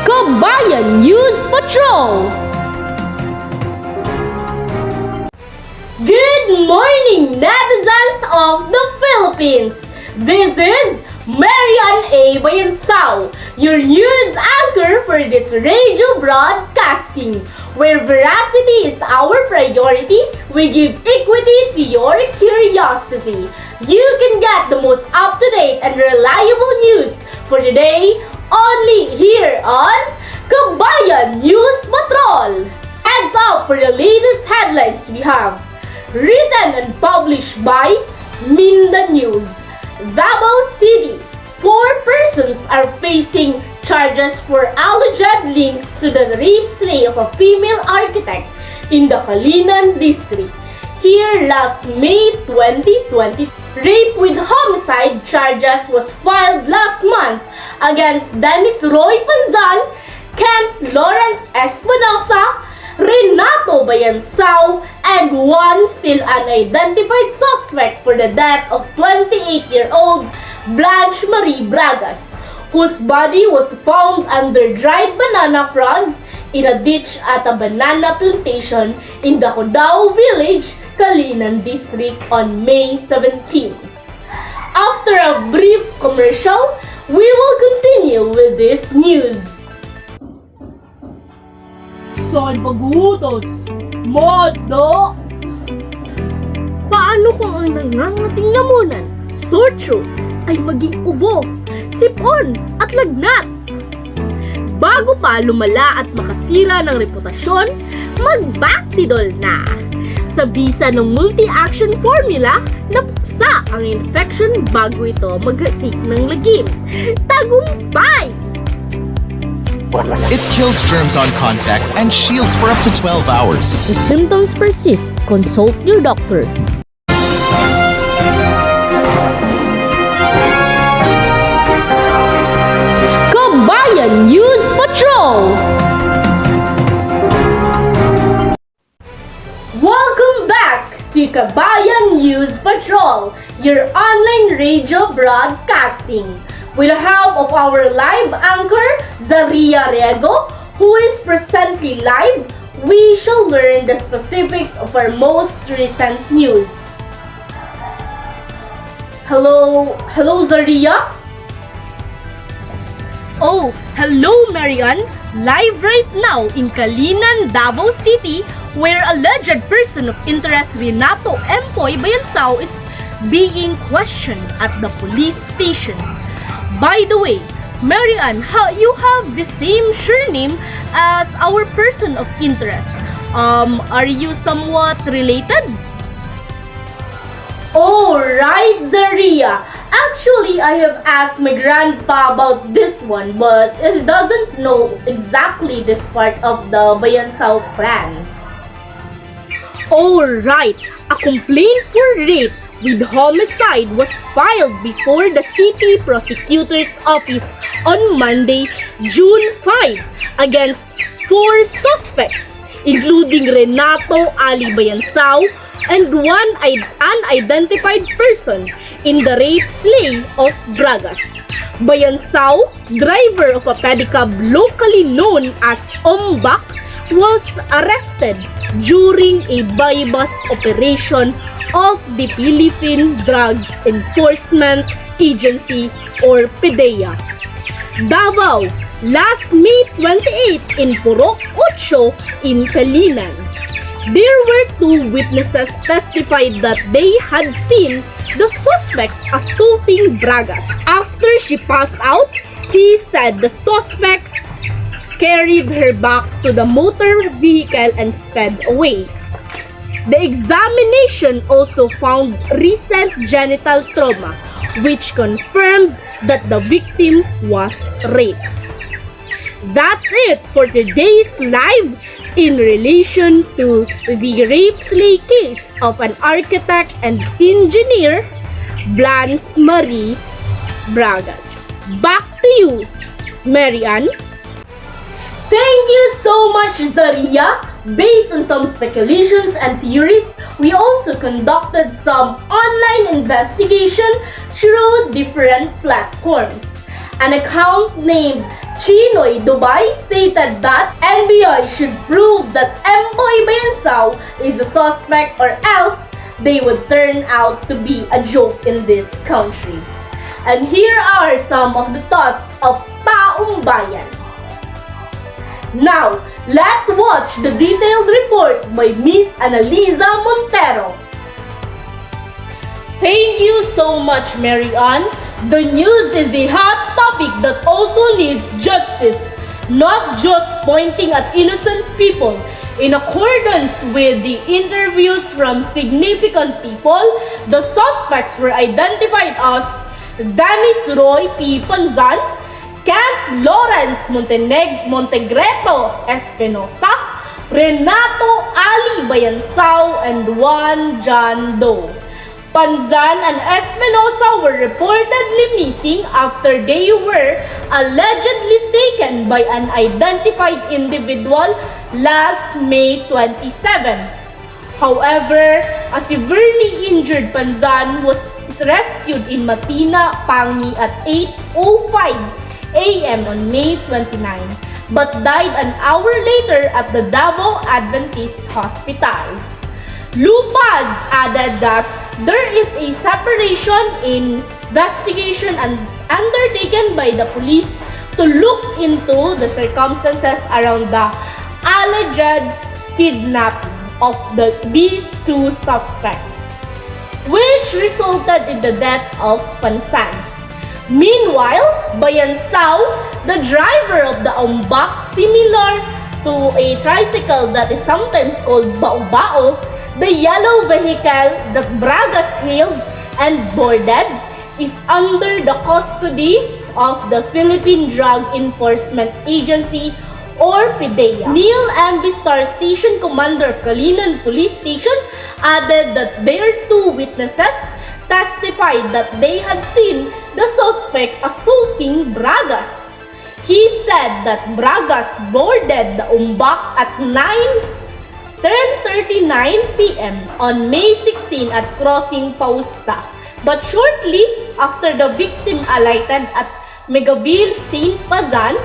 Kabayan News Patrol! Good morning, netizens of the Philippines! This is Marian A. BAYANSAO, your news anchor for this radio broadcasting. Where veracity is our priority, we give equity to your curiosity. You can get the most up-to-date and reliable news for today only here on Kabayan News Patrol. Heads up for the latest headlines we have. Written and published by Minda News. Davao City. 4 persons are facing charges for alleged links to the rape slay of a female architect in the Kalinan district. Here last May 2020, rape with homicide charges was filed last month against Dennis Roy Panzan, Kent Lawrence Espinosa, Renato BAYANSAO, and one still unidentified suspect for the death of 28-year-old Blanche Marie Bragas, whose body was found under dried banana fronds in a ditch at a banana plantation in the Codao village, Kalinan district on May 17. After a brief commercial, we will continue with this news. Saan pag-utos? Modo! Paano kung ang nangangating lamunan, sore throat, ay maging ubo, sipon at lagnat? Bago pa lumala at makasira ng reputasyon, mag-Bactidol na! Sa bisa ng multi-action formula, napuksa ang infection bago ito maghasik ng lagim. Tagumpay! It kills germs on contact and shields for up to 12 hours. If symptoms persist, consult your doctor. Kabayan News Patrol! Welcome back to Kabayan News Patrol, your online radio broadcasting. With the help of our live anchor, Zaria Riego, who is presently live, we shall learn the specifics of our most recent news. Hello Zaria? Oh, hello Marian! Live right now in Kalinan, Davao City, where alleged person of interest Renato Empoy BAYANSAO is being questioned at the police station. By the way, Marian, you have the same surname as our person of interest. Are you somewhat related? Oh, right, Zaria. Actually, I have asked my grandpa about this one, but he doesn't know exactly this part of the BAYANSAO clan. Alright, a complaint for rape with homicide was filed before the City Prosecutor's Office on Monday, June 5, against 4 suspects, including Renato Ali BAYANSAO and one unidentified person in the rape slay of Bragas. BAYANSAO, driver of a pedicab locally known as Ombak, was arrested during a buy-bust operation of the Philippine Drug Enforcement Agency or PDEA. Davao, last May 28 in Purok 8 in Kalinan. There were 2 witnesses testified that they had seen the suspects assaulting Bragas. After she passed out, he said the suspects carried her back to the motor vehicle and sped away. The examination also found recent genital trauma, which confirmed that the victim was raped. That's it for today's live in relation to the rape slay case of an architect and engineer, Blanche Marie Bragas. Back to you, Marian. Thank you so much, Zaria. Based on some speculations and theories, we also conducted some online investigation through different platforms. An account named Chinoy Dubai stated that NBI should prove that Emboy Bayansao is the suspect or else they would turn out to be a joke in this country. And here are some of the thoughts of Taong Bayan. Now, let's watch the detailed report by Miss Annalisa Montero. Thank you so much, Mary Ann. The news is a hot topic that also needs justice, not just pointing at innocent people. In accordance with the interviews from significant people, the suspects were identified as Dennis Roy P. Panzan, Kent Lawrence Montegreto Espinosa, Renato Ali Bayansao, and Juan John Doe. Panzan and Espinosa were reportedly missing after they were allegedly taken by an identified individual last May 27. However, a severely injured Panzan was rescued in Matina, Pangi at 8:05 a.m. on May 29, but died an hour later at the Davao Adventist Hospital. Lupaz added that there is a separation investigation undertaken by the police to look into the circumstances around the alleged kidnapping of these two suspects, which resulted in the death of Pansan. Meanwhile, Bayansao, the driver of the umbak, similar to a tricycle that is sometimes called bao-bao, the yellow vehicle that Bragas hailed and boarded, is under the custody of the Philippine Drug Enforcement Agency or PDEA. Neil MB Star Station Commander Kalinan Police Station added that their two witnesses testified that they had seen the suspect assaulting Bragas. He said that Bragas boarded the umbak at 10:39 p.m. on May 16 at crossing Pausta. But shortly after the victim alighted at Megaville St. Pazan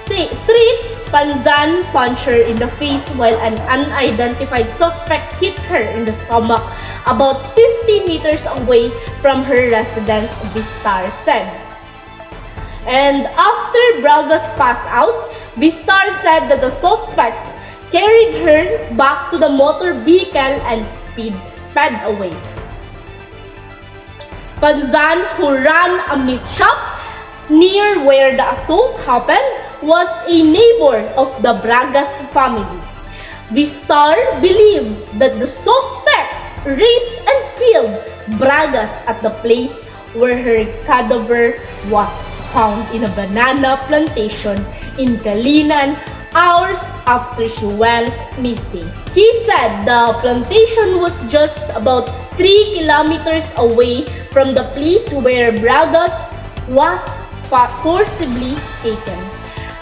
Street, Panzan punched her in the face while an unidentified suspect hit her in the stomach about 50 meters away from her residence, Vistar said. And after Bragas passed out, Vistar said that the suspects carried her back to the motor vehicle and sped away. Panzan, who ran a meat shop near where the assault happened, was a neighbor of the Bragas family. Vistar believed that the suspects raped and killed Bragas at the place where her cadaver was found in a banana plantation in Kalinan hours after she went missing. He said the plantation was just about 3 kilometers away from the place where Bragas was forcibly taken.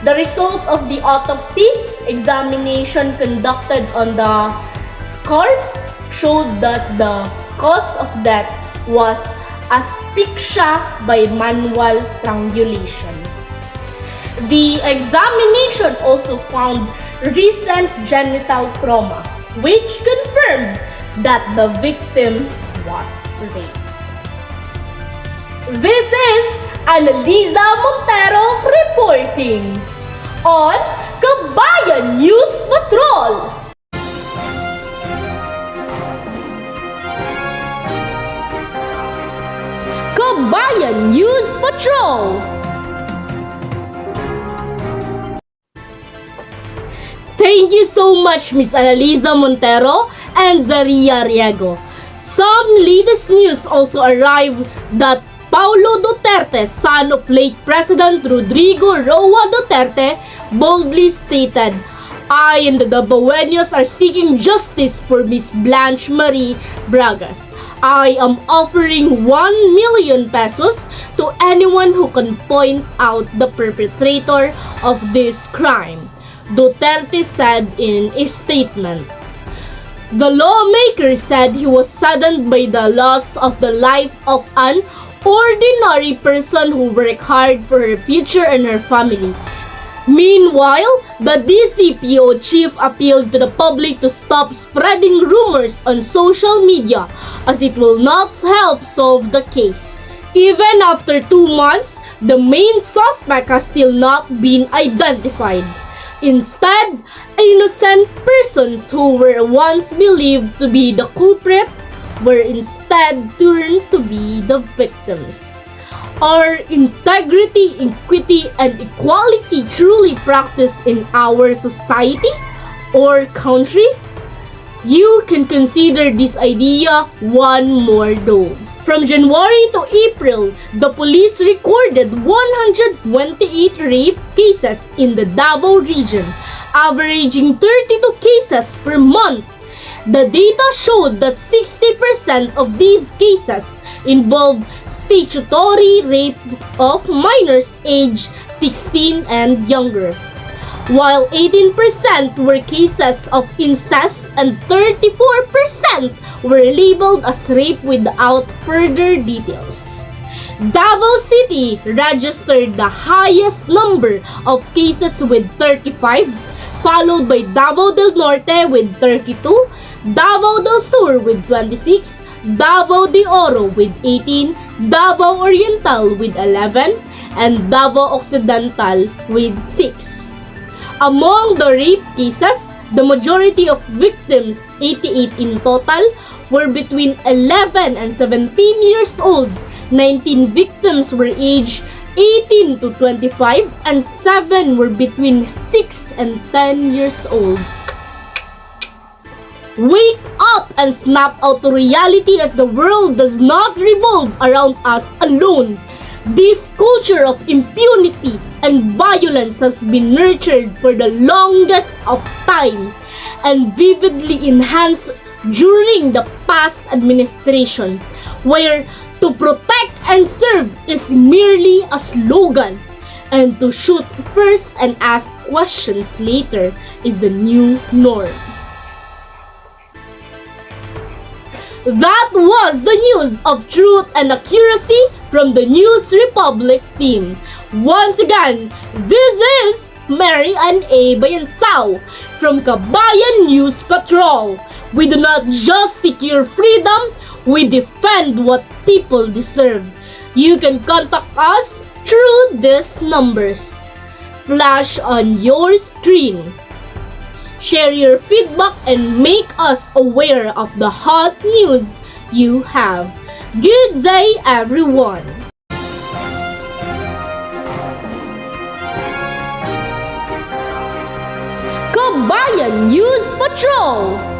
The result of the autopsy examination conducted on the corpse showed that the cause of death was asphyxia by manual strangulation. The examination also found recent genital trauma, which confirmed that the victim was raped. This is Annalisa Montero reporting on Kabayan News Patrol. Kabayan News Patrol. Thank you so much, Miss Annalisa Montero and Zaria Riego. Some latest news also arrived that Paulo Duterte, son of late President Rodrigo Roa Duterte, boldly stated, "I and the Dabaweños are seeking justice for Miss Blanche Marie Bragas. I am offering 1 million pesos to anyone who can point out the perpetrator of this crime," Duterte said in a statement. The lawmaker said he was saddened by the loss of the life of an ordinary person who worked hard for her future and her family. Meanwhile, the DCPO chief appealed to the public to stop spreading rumors on social media as it will not help solve the case. Even after 2 months, the main suspect has still not been identified. Instead, innocent persons who were once believed to be the culprit were instead turned to be the victims. Are integrity, equity, and equality truly practiced in our society or country? You can consider this idea one more though. From January to April, the police recorded 128 rape cases in the Davao region, averaging 32 cases per month. The data showed that 60% of these cases involved statutory rape of minors aged 16 and younger, while 18% were cases of incest and 34% were labeled as rape without further details. Davao City registered the highest number of cases with 35, followed by Davao del Norte with 32, Davao del Sur with 26, Davao de Oro with 18, Davao Oriental with 11, and Davao Occidental with 6. Among the rape cases, the majority of victims, 88 in total, were between 11 and 17 years old. 19 victims were aged 18 to 25 and 7 were between 6 and 10 years old. Wake up and snap out to reality as the world does not revolve around us alone. This culture of impunity and violence has been nurtured for the longest of time and vividly enhanced during the past administration, where to protect and serve is merely a slogan, and to shoot first and ask questions later is the new norm. That was the news of truth and accuracy from the News Republic team. Once again, this is Mary and A. Bayansao from Kabayan News Patrol. We do not just secure freedom, we defend what people deserve. You can contact us through these numbers. Flash on your screen. Share your feedback and make us aware of the hot news you have. Good day, everyone! Kabayan News Patrol!